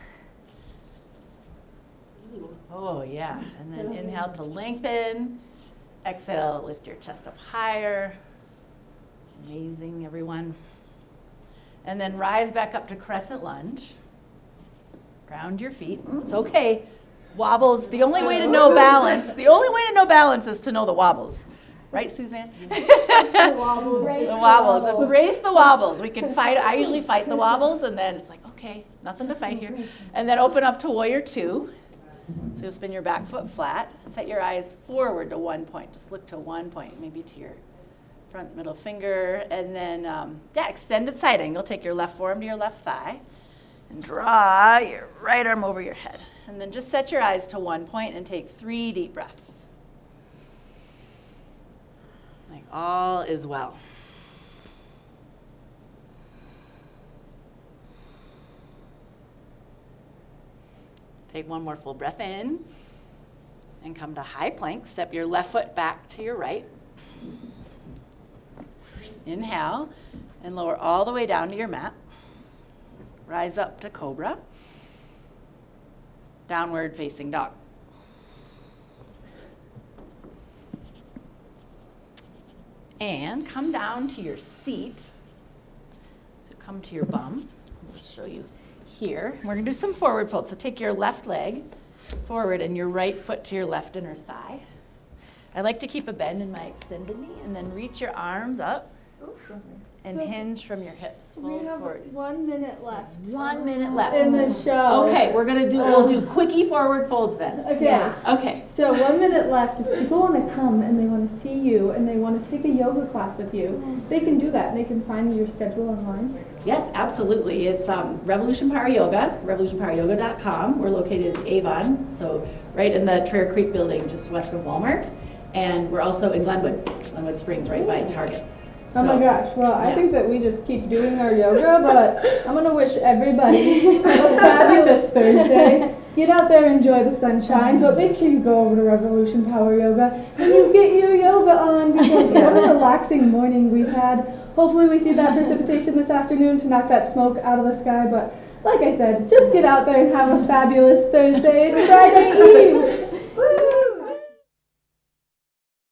Oh, yeah. And then inhale to lengthen. Exhale, lift your chest up higher. Amazing, everyone. And then rise back up to crescent lunge. Ground your feet. It's okay. Wobbles, the only way to know balance is to know the wobbles. Right, Suzanne? The wobbles. The wobbles. Embrace the wobbles. We can fight. I usually fight the wobbles, and then it's like, okay, nothing to fight here. And then open up to warrior two. So you'll spin your back foot flat. Set your eyes forward to one point. Just look to one point, maybe to your front middle finger. And then, extended side angle. Take your left forearm to your left thigh. And draw your right arm over your head. And then just set your eyes to one point and take 3 deep breaths. Like all is well. Take one more full breath in and come to high plank. Step your left foot back to your right. Inhale and lower all the way down to your mat. Rise up to cobra. Downward facing dog. And come down to your seat. So come to your bum. I'll show you here. We're going to do some forward fold. So take your left leg forward and your right foot to your left inner thigh. I like to keep a bend in my extended knee and then reach your arms up and hinge from your hips. We have forward. 1 minute left. 1 minute left. In the show. Okay, we'll do quickie forward folds then. Okay. Yeah. Okay. So 1 minute left. If people want to come and they want to see you and they want to take a yoga class with you, they can do that. They can find your schedule online. Yes, absolutely. It's Revolution Power Yoga, revolutionpoweryoga.com. We're located in Avon, so right in the Traer Creek building, just west of Walmart. And we're also in Glenwood Springs, right by Target. Oh my gosh, well, I think that we just keep doing our yoga, but I'm going to wish everybody a fabulous Thursday. Get out there, enjoy the sunshine, but make sure you go over to Revolution Power Yoga and you get your yoga on, because what a relaxing morning we've had. Hopefully we see that precipitation this afternoon to knock that smoke out of the sky, but like I said, just get out there and have a fabulous Thursday. It's Friday Eve.